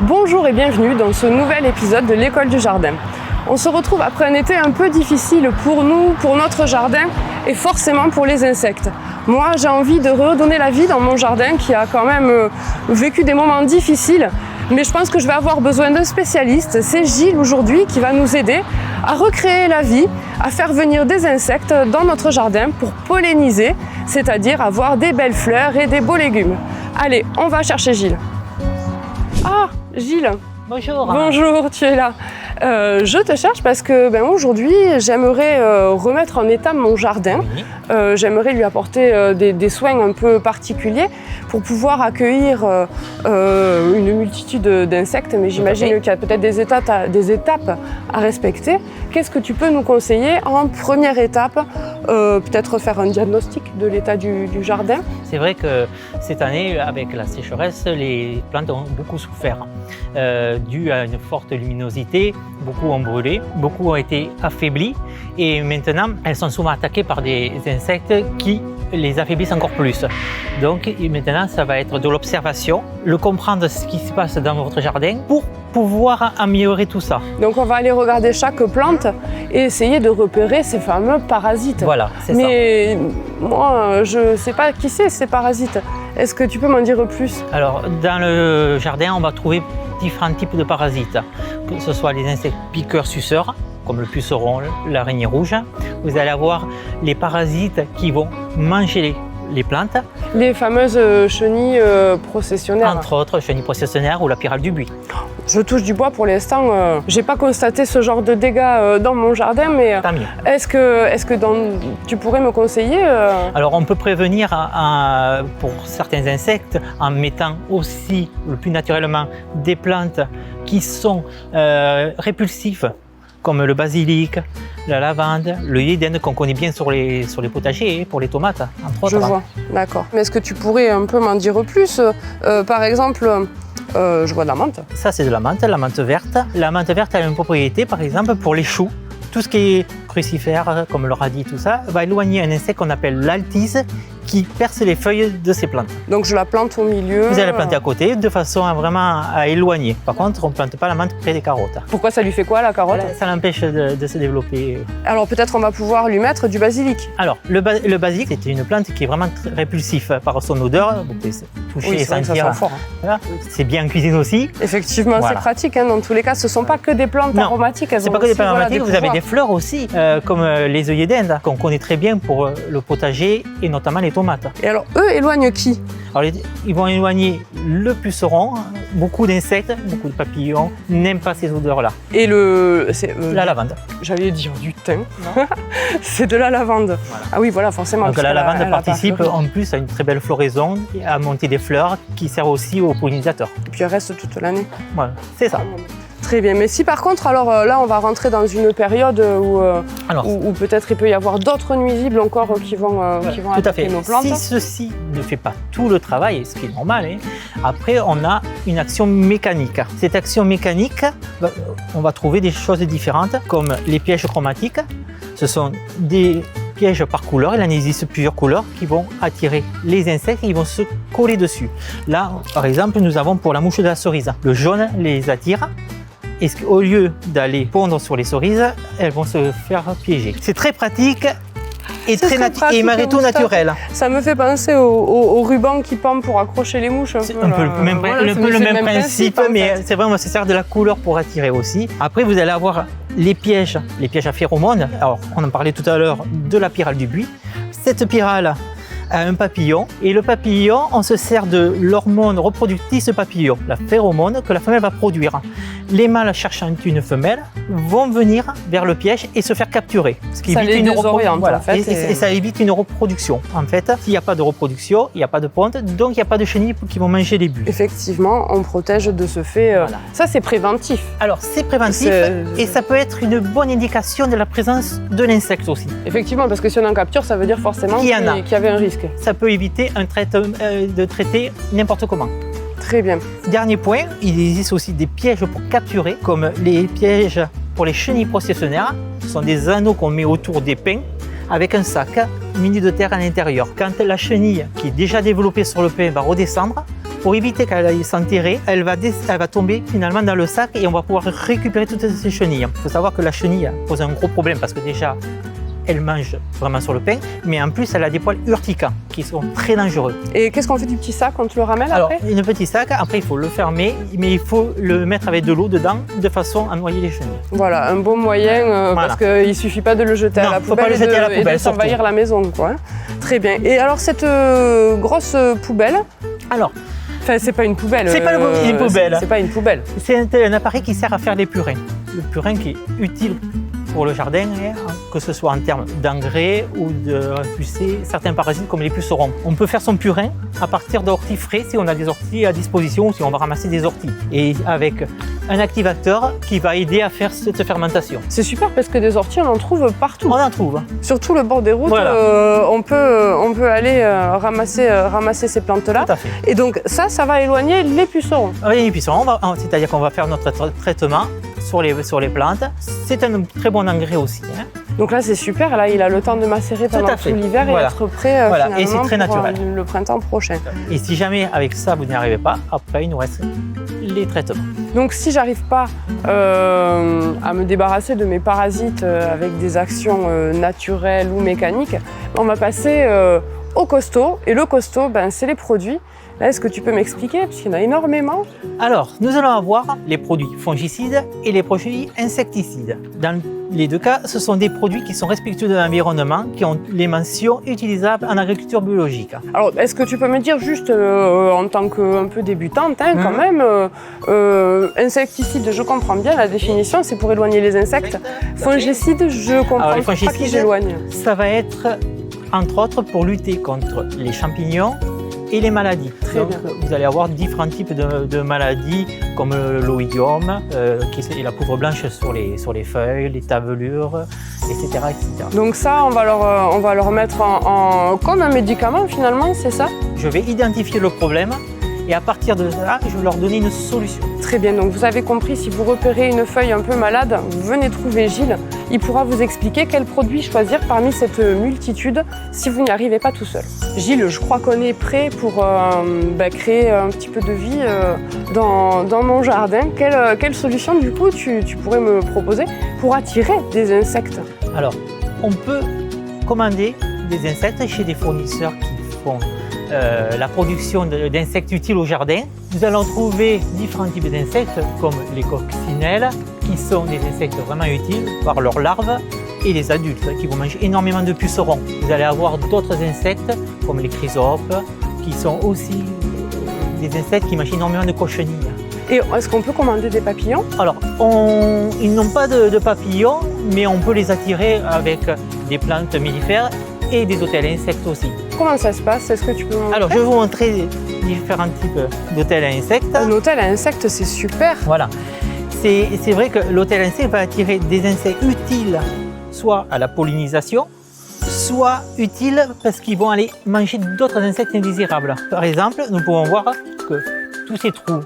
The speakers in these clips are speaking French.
Bonjour et bienvenue dans ce nouvel épisode de l'école du jardin. On se retrouve après un été un peu difficile pour nous, pour notre jardin et forcément pour les insectes. Moi, j'ai envie de redonner la vie dans mon jardin qui a quand même vécu des moments difficiles, mais je pense que je vais avoir besoin d'un spécialiste. C'est Gilles aujourd'hui qui va nous aider à recréer la vie, à faire venir des insectes dans notre jardin pour polliniser, c'est-à-dire avoir des belles fleurs et des beaux légumes. Allez, on va chercher Gilles. Ah, Gilles. Bonjour. Bonjour, tu es là. Je te cherche parce que aujourd'hui, j'aimerais remettre en état mon jardin. Oui. J'aimerais lui apporter des soins un peu particuliers pour pouvoir accueillir une multitude d'insectes, mais j'imagine qu'il y a peut-être des étapes à respecter. Qu'est-ce que tu peux nous conseiller en première étape? Peut-être faire un diagnostic de l'état du jardin. C'est vrai que cette année, avec la sécheresse, les plantes ont beaucoup souffert, dû à une forte luminosité. Beaucoup ont brûlé, beaucoup ont été affaiblis et maintenant elles sont souvent attaquées par des insectes qui les affaiblissent encore plus. Donc maintenant ça va être de l'observation, le comprendre ce qui se passe dans votre jardin pour pouvoir améliorer tout ça. Donc on va aller regarder chaque plante et essayer de repérer ces fameux parasites. Voilà, c'est ça. Mais moi je ne sais pas qui c'est ces parasites. Est-ce que tu peux m'en dire plus? Alors dans le jardin on va trouver différents types de parasites, que ce soit les insectes piqueurs-suceurs, comme le puceron, l'araignée rouge. Vous allez avoir les parasites qui vont manger les plantes. Les fameuses chenilles processionnaires. Entre autres, chenilles processionnaires ou la pyrale du buis. Je touche du bois pour l'instant. J'ai pas constaté ce genre de dégâts dans mon jardin, mais Tant mieux. est-ce que tu pourrais me conseiller Alors on peut prévenir pour certains insectes en mettant aussi le plus naturellement des plantes qui sont répulsives, comme le basilic, la lavande, le yéden qu'on connaît bien sur les potagers, pour les tomates, entre autres. Je vois, d'accord. Mais est-ce que tu pourrais un peu m'en dire plus? Par exemple, je vois de la menthe. Ça, c'est de la menthe verte. La menthe verte a une propriété, par exemple, pour les choux. Tout ce qui est crucifère, comme le radis, tout ça, va éloigner un insecte qu'on appelle l'altise qui perce les feuilles de ces plantes. Donc je la plante au milieu. Vous allez la planter à côté de façon à éloigner. Par contre, on ne plante pas la menthe près des carottes. Pourquoi ça lui fait quoi la carotte? Voilà, ça l'empêche de se développer. Alors peut-être on va pouvoir lui mettre du basilic. Alors, le basilic, c'est une plante qui est vraiment très répulsive par son odeur. Vous pouvez toucher et c'est vrai que ça sentir. sent fort. Voilà. C'est bien en cuisine aussi. Effectivement, Voilà. c'est pratique. Dans tous les cas, ce ne sont pas que des plantes Non, aromatiques. C'est pas que des plantes aromatiques, vous avez des fleurs aussi, comme les œillets d'Inde, qu'on connaît très bien pour le potager et notamment les tomates. Et alors, eux éloignent qui? Alors, ils vont éloigner le puceron. Beaucoup d'insectes, beaucoup de papillons n'aiment pas ces odeurs-là. Et La lavande. J'allais dire du thym. C'est de la lavande. Voilà. Ah oui, voilà, forcément. Donc la lavande elle a pas participe fleuri. en plus à une très belle floraison, à monter des fleurs qui servent aussi aux pollinisateurs. Et puis elle reste toute l'année. Voilà, c'est ça. Très bien. Mais si par contre, alors là, on va rentrer dans une période où peut-être il peut y avoir d'autres nuisibles encore qui vont Tout à attaquer fait. nos plantes. Si ceci ne fait pas tout le travail, ce qui est normal, après on a une action mécanique. Cette action mécanique, on va trouver des choses différentes comme les pièges chromatiques. Ce sont des pièges par couleur, il en existe plusieurs couleurs qui vont attirer les insectes et ils vont se coller dessus. Là, par exemple, nous avons pour la mouche de la cerise, le jaune les attire. Et au lieu d'aller pondre sur les cerises, elles vont se faire piéger. C'est très pratique et et malgré tout naturel. Ça me fait penser au ruban qui pend pour accrocher les mouches. C'est un peu le même principe, mais c'est vraiment, ça sert de la couleur pour attirer aussi. Après, vous allez avoir les pièges à phéromones. Alors, on en parlait tout à l'heure de la pyrale du buis. Cette pyrale a un papillon et le papillon, on se sert de l'hormone reproductrice papillon, la phéromone que la femelle va produire. Les mâles cherchant une femelle vont venir vers le piège et se faire capturer. Ce qui ça évite les désoriente, voilà. en fait. Et ça évite une reproduction. En fait, s'il n'y a pas de reproduction, il n'y a pas de ponte, donc il n'y a pas de chenilles qui vont manger les bulles. Effectivement, on protège de ce fait. Voilà. Ça, c'est préventif. Alors, c'est préventif et ça peut être une bonne indication de la présence de l'insecte aussi. Effectivement, parce que si on en capture, ça veut dire forcément qu'il y avait un risque. Ça peut éviter de traiter n'importe comment. Très bien. Dernier point, il existe aussi des pièges pour capturer, comme les pièges pour les chenilles processionnaires. Ce sont des anneaux qu'on met autour des pins avec un sac muni de terre à l'intérieur. Quand la chenille qui est déjà développée sur le pin va redescendre, Pour éviter qu'elle aille s'enterrer, elle va tomber finalement dans le sac et on va pouvoir récupérer toutes ces chenilles. Il faut savoir que la chenille pose un gros problème parce que déjà, elle mange vraiment sur le pain, mais en plus, elle a des poils urticants qui sont très dangereux. Et qu'est-ce qu'on fait du petit sac? On te le ramène Alors, après? un petit sac, après il faut le fermer, mais il faut le mettre avec de l'eau dedans de façon à noyer les chenilles. Voilà, un bon moyen, Voilà. parce qu'il ne suffit pas de le jeter à la faut pas poubelle le jeter à la et de poubelle, s'envahir la maison, quoi. Très bien. Et alors, cette grosse poubelle, Alors, enfin, c'est pas une poubelle. C'est pas une poubelle. C'est pas une poubelle. c'est un appareil qui sert à faire des purins. Le purin qui est utile pour le jardin, que ce soit en termes d'engrais ou de repousser certains parasites comme les pucerons. On peut faire son purin à partir d'orties frais si on a des orties à disposition ou si on va ramasser des orties. Et avec un activateur qui va aider à faire cette fermentation. C'est super parce que des orties, on en trouve partout. On en trouve. Surtout le bord des routes, Voilà. on peut aller ramasser ces plantes-là. Tout à fait. Et donc ça va éloigner les pucerons. Oui, et puis c'est-à-dire qu'on va faire notre traitement sur les plantes. C'est un très bon engrais aussi. Donc là, c'est super. Là, il a le temps de macérer pendant tout l'hiver et être prêt Et c'est très pour naturel. Le printemps prochain. Et si jamais avec ça, vous n'y arrivez pas, après, il nous reste les traitements. Donc si j'arrive pas à me débarrasser de mes parasites avec des actions naturelles ou mécaniques, on va passer au costaud. Et le costaud, c'est les produits. Là, est-ce que tu peux m'expliquer? Puisqu'il y en a énormément. Alors, nous allons avoir les produits fongicides et les produits insecticides. Dans les deux cas, ce sont des produits qui sont respectueux de l'environnement, qui ont les mentions utilisables en agriculture biologique. Alors, est-ce que tu peux me dire juste, en tant qu'un peu débutante, quand même, insecticide, je comprends bien la définition, c'est pour éloigner les insectes. Fongicide, je comprends les pas fongicides, qui j'éloigne. Ça va être, entre autres, pour lutter contre les champignons et les maladies. Donc, vous allez avoir différents types de maladies comme l'oïdium, qui est la poudre blanche sur les feuilles, les tavelures, etc., etc. Donc ça, on va leur mettre comme un médicament finalement, c'est ça? Je vais identifier le problème et à partir de là, je vais leur donner une solution. Très bien, donc vous avez compris, si vous repérez une feuille un peu malade, vous venez trouver Gilles. Il pourra vous expliquer quel produit choisir parmi cette multitude si vous n'y arrivez pas tout seul. Gilles, je crois qu'on est prêt pour créer un petit peu de vie dans mon jardin. Quelle solution du coup tu pourrais me proposer pour attirer des insectes? Alors, on peut commander des insectes chez des fournisseurs qui font la production d'insectes utiles au jardin. Nous allons trouver différents types d'insectes comme les coccinelles qui sont des insectes vraiment utiles par leurs larves et les adultes qui vont manger énormément de pucerons. Vous allez avoir d'autres insectes comme les chrysopes qui sont aussi des insectes qui mangent énormément de cochenilles. Et est-ce qu'on peut commander des papillons? Alors, ils n'ont pas de papillons, mais on peut les attirer avec des plantes mellifères et des hôtels à insectes aussi. Comment ça se passe? Est-ce que tu peux me montrer? Alors, je vais vous montrer différents types d'hôtels à insectes. Un hôtel à insectes, c'est super. Voilà. C'est vrai que l'hôtel à insectes va attirer des insectes utiles, soit à la pollinisation, soit utiles parce qu'ils vont aller manger d'autres insectes indésirables. Par exemple, nous pouvons voir que tous ces trous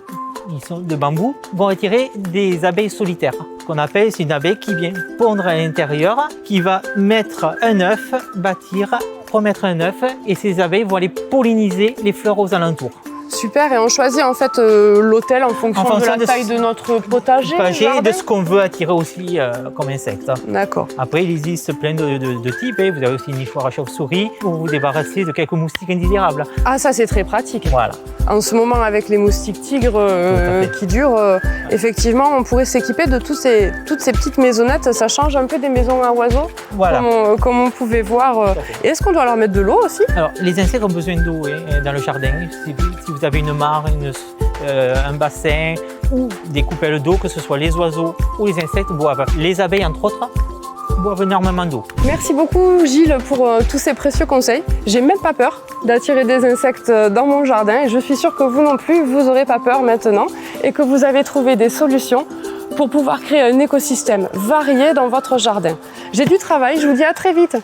de bambou vont attirer des abeilles solitaires. Ce qu'on appelle, c'est une abeille qui vient pondre à l'intérieur, qui va mettre un œuf, bâtir, remettre un œuf, et ces abeilles vont aller polliniser les fleurs aux alentours. Super, et on choisit en fait l'hôtel en fonction de la taille de notre potager et de ce qu'on veut attirer aussi comme insecte. D'accord. Après, il existe plein de types. Vous avez aussi une nichoir à chauve-souris pour vous débarrasser de quelques moustiques indésirables. Ah, ça c'est très pratique. Voilà. En ce moment, avec les moustiques tigres qui durent, effectivement, on pourrait s'équiper de toutes ces petites maisonnettes. Ça change un peu des maisons à oiseaux, voilà. comme on pouvait voir. Et est-ce qu'on doit leur mettre de l'eau aussi? Alors, les insectes ont besoin d'eau dans le jardin. Si vous avez une mare, un bassin ou des coupelles d'eau, que ce soit les oiseaux ou les insectes boivent. Les abeilles, entre autres, boivent énormément d'eau. Merci beaucoup Gilles pour tous ces précieux conseils. J'ai même pas peur d'attirer des insectes dans mon jardin et je suis sûre que vous non plus, vous n'aurez pas peur maintenant et que vous avez trouvé des solutions pour pouvoir créer un écosystème varié dans votre jardin. J'ai du travail, je vous dis à très vite.